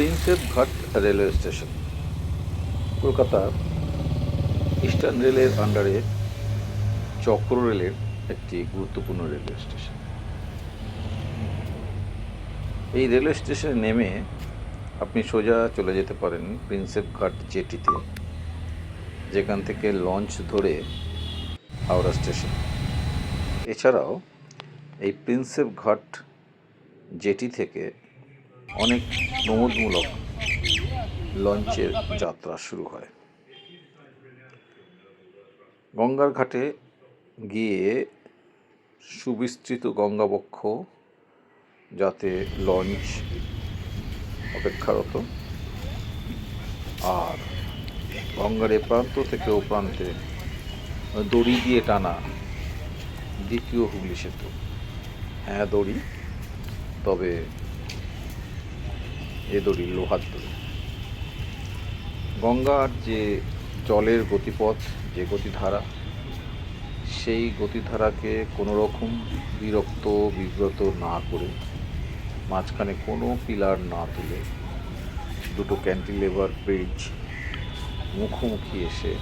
Prinsep ঘাট railway station কলকাতার eastern রেলের আন্ডারে চক্র রেলের একটি গুরুত্বপূর্ণ রেলওয়ে স্টেশন। এই রেলওয়ে স্টেশনে নেমে আপনি সোজা চলে যেতে পারেন প্রিন্সেপ ঘাট জেটিতে, যেখান থেকে লঞ্চ ধরে হাওড়া স্টেশন। এছাড়াও এই প্রিন্সেপ ঘাট জেটি থেকে অনেক প্রমোদমূলক লঞ্চের যাত্রা শুরু হয়। গঙ্গার ঘাটে গিয়ে সুবিস্তৃত গঙ্গাবক্ষ, যাতে লঞ্চ অপেক্ষারত, আর গঙ্গার এ প্রান্ত থেকে ও প্রান্তে দড়ি দিয়ে টানা দ্বিতীয় হুগলি সেতু। হ্যাঁ, দড়ি, তবে এ দড়ি লোহার দড়ি। গঙ্গার যে জলের গতিপথ, যে গতিধারা, সেই গতিধারাকে কোনো রকম বিব্রত না করে, মাঝখানে কোনো পিলার না তুলে, দুটো ক্যান্টিলেভার ব্রিজ মুখোমুখি এসে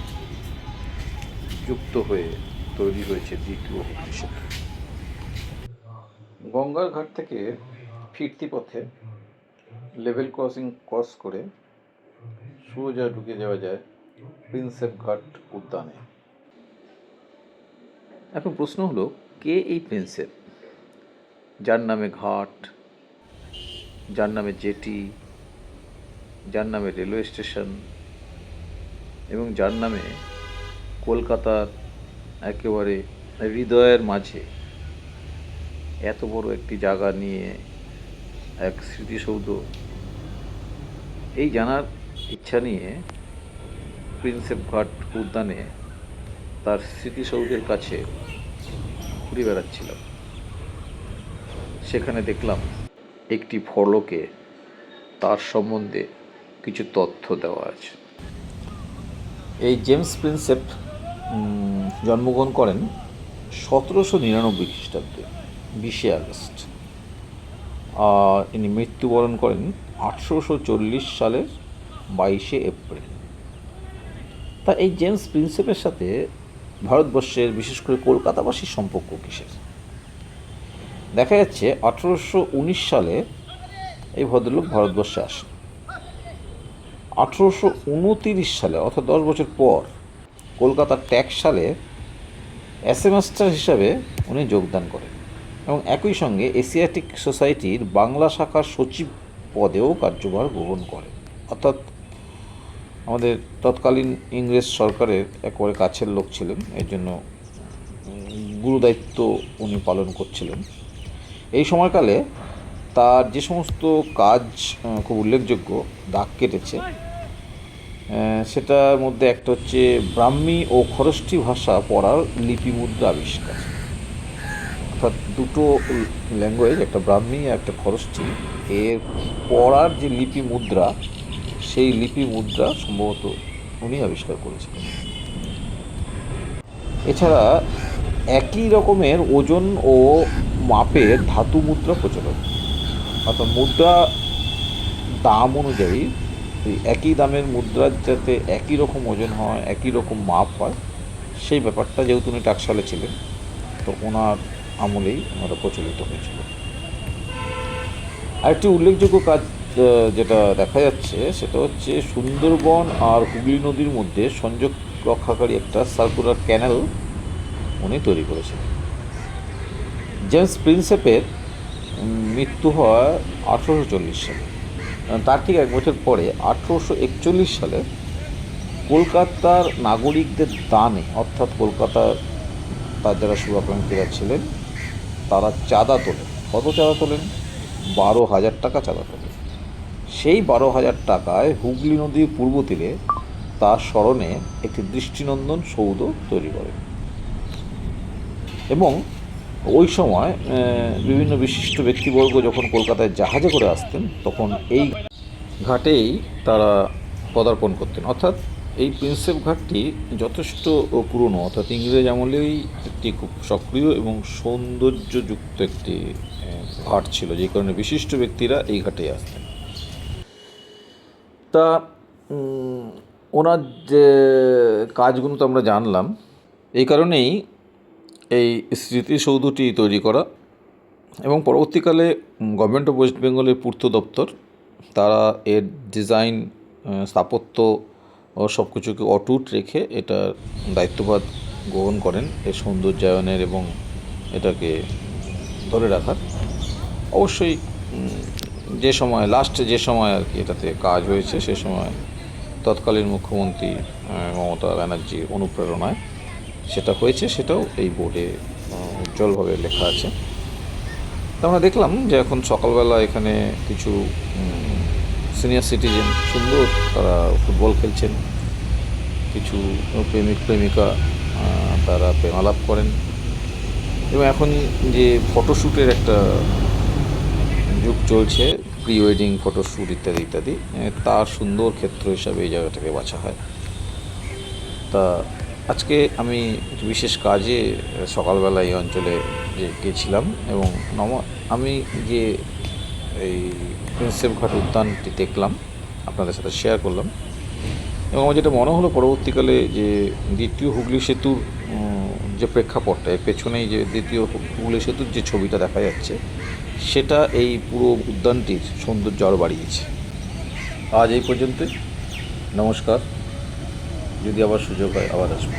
যুক্ত হয়ে তৈরি হয়েছে দ্বিতীয় হুগলি সেতু। গঙ্গার ঘাট থেকে ফিরতি পথে লেভেল ক্রসিং ক্রস করে সোজা ঢুকে যাওয়া যায় প্রিন্সেপ ঘাট উদ্যানে। এখন প্রশ্ন হলো, কে এই প্রিন্সেপ, যার নামে ঘাট, যার নামে জেটি, যার নামে রেলওয়ে স্টেশন, এবং যার নামে কলকাতার একেবারে হৃদয়ের মাঝে এত বড় একটি জায়গা নিয়ে এক স্মৃতিসৌধ? এই জানার ইচ্ছা নিয়ে প্রিন্সেপ ঘাট উদ্যানে তার স্মৃতিসৌধের কাছে ঘুরে বেড়াচ্ছিলাম। সেখানে দেখলাম একটি ফলকে তার সম্বন্ধে কিছু তথ্য দেওয়া আছে। এই জেমস প্রিন্সেপ জন্মগ্রহণ করেন 1799 খ্রিস্টাব্দে 20 আগস্ট, আর ইনি মৃত্যুবরণ করেন 1840 সালের 22 এপ্রিল। তা এই জেমস প্রিন্সেপের সাথে ভারতবর্ষের, বিশেষ করে কলকাতাবাসীর সম্পর্ক কিসের? দেখা যাচ্ছে 1819 সালে এই ভদ্রলোক ভারতবর্ষে আসেন। 1829 সালে, অর্থাৎ 10 বছর পর, কলকাতার ট্যাক্স সালে এসএ মাস্টার হিসাবে উনি যোগদান করেন এবং একই সঙ্গে এশিয়াটিক সোসাইটির বাংলা শাখার সচিব পদেও কার্যভার গ্রহণ করেন। অর্থাৎ আমাদের তৎকালীন ইংরেজ সরকারের একেবারে কাছের লোক ছিলেন, এর জন্য গুরুদায়িত্ব উনি পালন করছিলেন। এই সময়কালে তার যে সমস্ত কাজ খুব উল্লেখযোগ্য দাগ কেটেছে, সেটার মধ্যে একটা হচ্ছে ব্রাহ্মী ও খরষ্ঠী ভাষা পড়ার লিপি মুদ্রা আবিষ্কার। অর্থাৎ দুটো ল্যাঙ্গুয়েজ, একটা ব্রাহ্মী আর একটা খরষ্ঠী, এর পড়ার যে লিপি মুদ্রা, সেই লিপি মুদ্রা সম্ভবত উনি আবিষ্কার করেছিলেন। এছাড়া একই রকমের ওজন ও মাপের ধাতু মুদ্রা প্রচলন, অর্থাৎ মুদ্রা দাম অনুযায়ী একই দামের মুদ্রার যাতে একই রকম ওজন হয়, একই রকম মাপ হয়, সেই ব্যাপারটা যেহেতু উনি টাকশালে ছিলেন, তো ওনার আমলেই ওনারা প্রচলিত হয়েছিল। আরেকটি উল্লেখযোগ্য কাজ যেটা দেখা যাচ্ছে, সেটা হচ্ছে সুন্দরবন আর হুগলি নদীর মধ্যে সংযোগ রক্ষাকারী একটা সার্কুলার ক্যানেল উনি তৈরি করেছিলেন। জেমস প্রিন্সেপের মৃত্যু হয় 1840 সালে। তার ঠিক 1 বছর পরে 1841 সালে কলকাতার নাগরিকদের দানে, অর্থাৎ কলকাতার তার যারা শুভাকাঙ্ক্ষীরা ছিলেন, তারা চাঁদা তোলেন। কত চাঁদা তোলেন? 12,000 টাকা চাঁদা তোলেন। সেই 12,000 টাকায় হুগলি নদীর পূর্ব তীরে তার স্মরণে একটি দৃষ্টিনন্দন সৌধ তৈরি করেন এবং ওই সময় বিভিন্ন বিশিষ্ট ব্যক্তিবর্গ যখন কলকাতায় জাহাজে করে আসতেন, তখন এই ঘাটেই তারা পদার্পণ করতেন। অর্থাৎ এই প্রিন্সেপ ঘাটটি যথেষ্ট পুরনো, অর্থাৎ ইংরেজ আমলেই একটি খুব সক্রিয় এবং সৌন্দর্যযুক্ত একটি ঘাট ছিল, যে কারণে বিশিষ্ট ব্যক্তিরা এই ঘাটেই আসতেন। তা ওনার যে কাজগুলো তো আমরা জানলাম, এই কারণেই এই স্মৃতিসৌধটি তৈরি করা। এবং পরবর্তীকালে গভর্নমেন্ট অফ ওয়েস্ট বেঙ্গলের পূর্ত দপ্তর তারা এর ডিজাইন, স্থাপত্য ও সব কিছুকে অটুট রেখে এটার দায়িত্বভার গ্রহণ করেন, এর সৌন্দর্যায়নের এবং এটাকে ধরে রাখার। অবশ্যই যে সময় আর কি এটাতে কাজ হয়েছে, সে সময় তৎকালীন মুখ্যমন্ত্রী মমতা ব্যানার্জির অনুপ্রেরণায় সেটা হয়েছে, সেটাও এই বোর্ডে উজ্জ্বলভাবে লেখা আছে। তা আমরা দেখলাম যে এখন সকালবেলা এখানে কিছু সিনিয়র সিটিজেন সুন্দর তারা ফুটবল খেলছেন, কিছু প্রেমিক প্রেমিকা তারা প্রেমালাপ করেন, এবং এখন যে ফটোশ্যুটের একটা যুগ চলছে, প্রি ওয়েডিং ফটোশ্যুট ইত্যাদি ইত্যাদি, তার সুন্দর ক্ষেত্র হিসাবে এই জায়গাটাকে বাছা হয়। তা আজকে আমি একটু বিশেষ কাজে সকালবেলা এই অঞ্চলে গিয়েছিলাম, এবং আমি যে এই প্রিন্সেপ ঘাট উদ্যানটি দেখলাম, আপনাদের সাথে শেয়ার করলাম। এবং আমার যেটা মনে হলো, পরবর্তীকালে যে দ্বিতীয় হুগলি সেতুর যে প্রেক্ষাপটটা, এর পেছনেই যে দ্বিতীয় হুগলি সেতুর যে ছবিটা দেখা যাচ্ছে, সেটা এই পুরো উদ্যানটির সৌন্দর্য আরও বাড়িয়েছে। আজ এই পর্যন্তই। নমস্কার। যদি আবার সুযোগ হয় আবার আসবো।